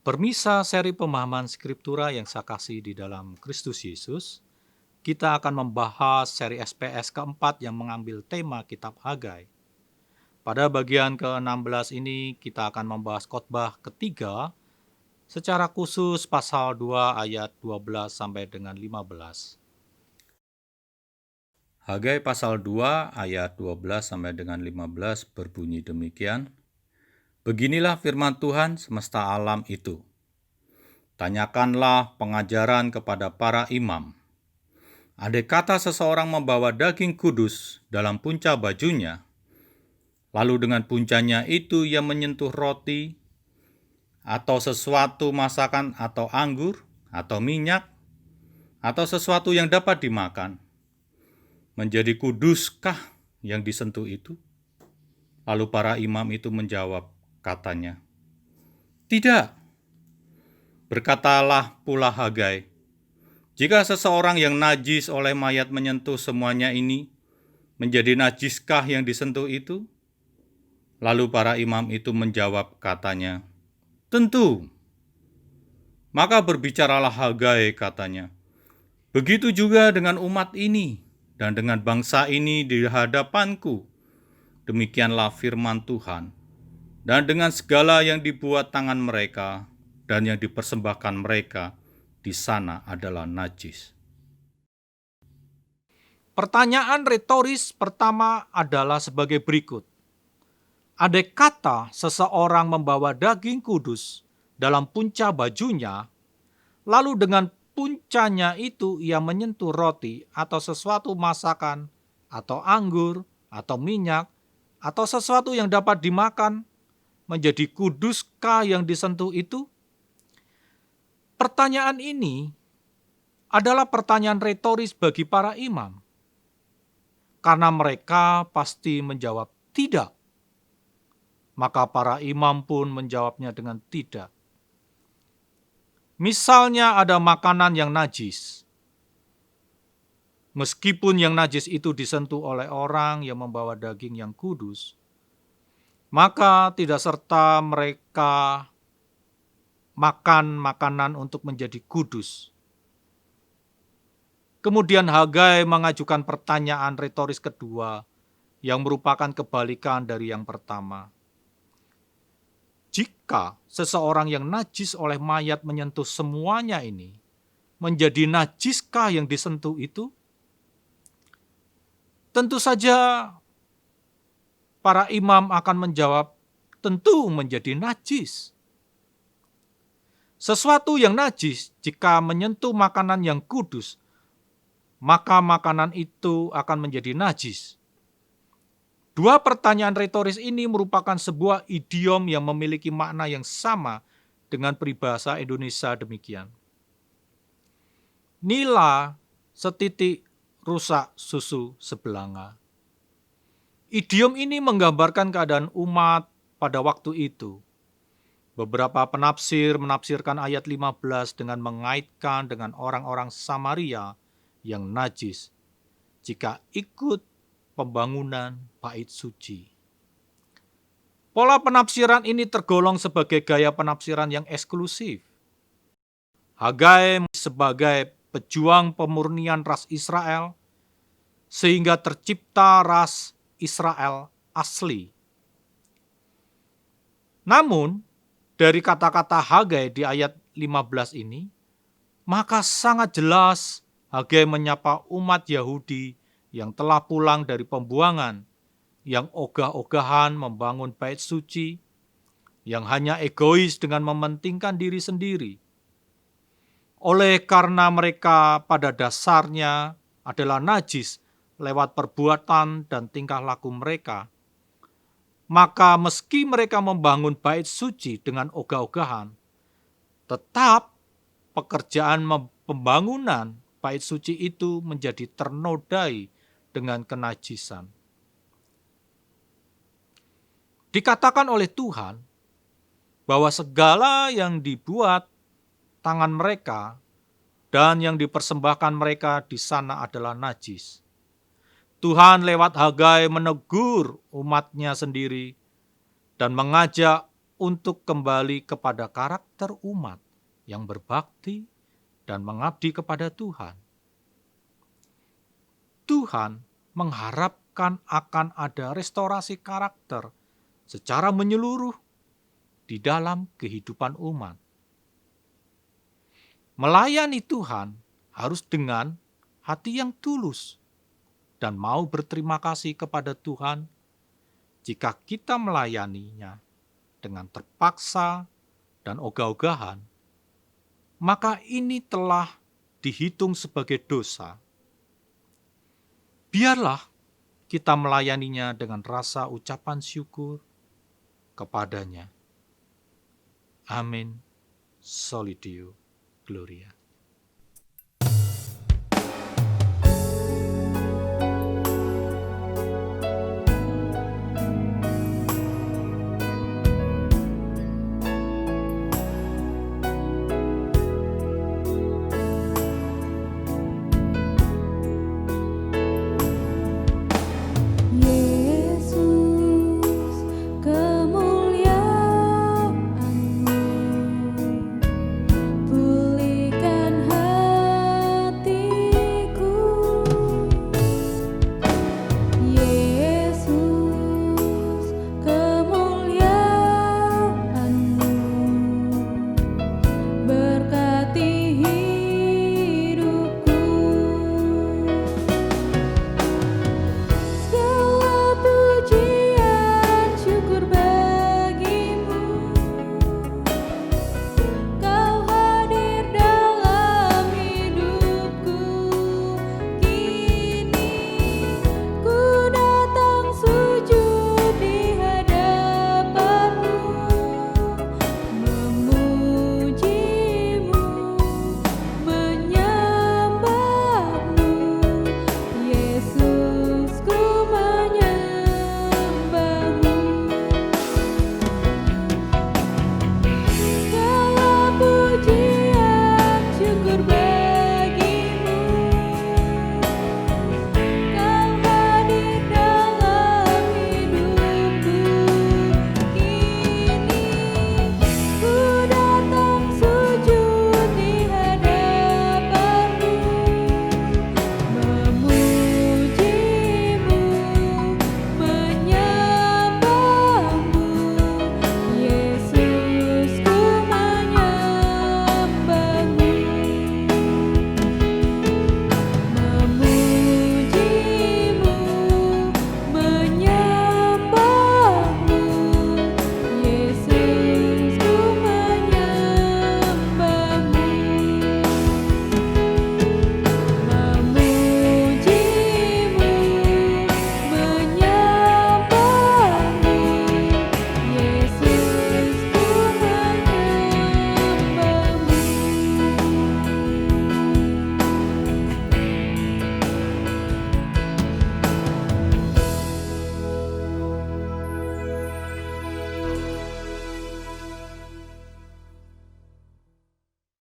Permisa seri pemahaman Skriptura yang saya kasih di dalam Kristus Yesus, kita akan membahas seri SPS keempat yang mengambil tema Kitab Hagai. Pada bagian ke-16 ini kita akan membahas khotbah ketiga, secara khusus pasal 2 ayat 12 sampai dengan 15. Hagai pasal 2 ayat 12 sampai dengan 15 berbunyi demikian. Beginilah firman Tuhan semesta alam itu. Tanyakanlah pengajaran kepada para imam. Andai kata seseorang membawa daging kudus dalam punca bajunya, lalu dengan puncanya itu ia menyentuh roti, atau sesuatu masakan atau anggur, atau minyak, atau sesuatu yang dapat dimakan, menjadi kuduskah yang disentuh itu? Lalu para imam itu menjawab, katanya, tidak. Berkatalah pula Hagai, jika seseorang yang najis oleh mayat menyentuh semuanya ini, menjadi najiskah yang disentuh itu? Lalu para imam itu menjawab, katanya, tentu. Maka berbicaralah Hagai, katanya, begitu juga dengan umat ini dan dengan bangsa ini di hadapanku. Demikianlah firman Tuhan. Dan dengan segala yang dibuat tangan mereka dan yang dipersembahkan mereka di sana adalah najis. Pertanyaan retoris pertama adalah sebagai berikut. Andai kata seseorang membawa daging kudus dalam punca bajunya, lalu dengan puncanya itu ia menyentuh roti atau sesuatu masakan, atau anggur, atau minyak, atau sesuatu yang dapat dimakan, menjadi kuduskah yang disentuh itu? Pertanyaan ini adalah pertanyaan retoris bagi para imam, karena mereka pasti menjawab tidak. Maka para imam pun menjawabnya dengan tidak. Misalnya ada makanan yang najis. Meskipun yang najis itu disentuh oleh orang yang membawa daging yang kudus, maka tidak serta mereka makan makanan untuk menjadi kudus. Kemudian Hagai mengajukan pertanyaan retoris kedua yang merupakan kebalikan dari yang pertama. Jika seseorang yang najis oleh mayat menyentuh semuanya ini, menjadi najiskah yang disentuh itu? Tentu saja para imam akan menjawab, tentu menjadi najis. Sesuatu yang najis jika menyentuh makanan yang kudus, maka makanan itu akan menjadi najis. Dua pertanyaan retoris ini merupakan sebuah idiom yang memiliki makna yang sama dengan peribahasa Indonesia demikian. Nila setitik rusak susu sebelanga. Idiom ini menggambarkan keadaan umat pada waktu itu. Beberapa penafsir menafsirkan ayat 15 dengan mengaitkan dengan orang-orang Samaria yang najis jika ikut pembangunan bait suci. Pola penafsiran ini tergolong sebagai gaya penafsiran yang eksklusif. Hagai sebagai pejuang pemurnian ras Israel, sehingga tercipta ras Israel asli. Namun, dari kata-kata Hagai di ayat 15 ini, maka sangat jelas Hagai menyapa umat Yahudi yang telah pulang dari pembuangan, yang ogah-ogahan membangun bait suci, yang hanya egois dengan mementingkan diri sendiri. Oleh karena mereka pada dasarnya adalah najis lewat perbuatan dan tingkah laku mereka, maka meski mereka membangun bait suci dengan ogah-ogahan, tetap pekerjaan pembangunan bait suci itu menjadi ternodai dengan kenajisan. Dikatakan oleh Tuhan bahwa segala yang dibuat tangan mereka dan yang dipersembahkan mereka di sana adalah najis. Tuhan lewat Hagai menegur umatnya sendiri dan mengajak untuk kembali kepada karakter umat yang berbakti dan mengabdi kepada Tuhan. Tuhan mengharapkan akan ada restorasi karakter secara menyeluruh di dalam kehidupan umat. Melayani Tuhan harus dengan hati yang tulus dan mau berterima kasih kepada Tuhan. Jika kita melayaninya dengan terpaksa dan ogah-ogahan, maka ini telah dihitung sebagai dosa. Biarlah kita melayaninya dengan rasa ucapan syukur kepadanya. Amin. Soli Deo Gloria.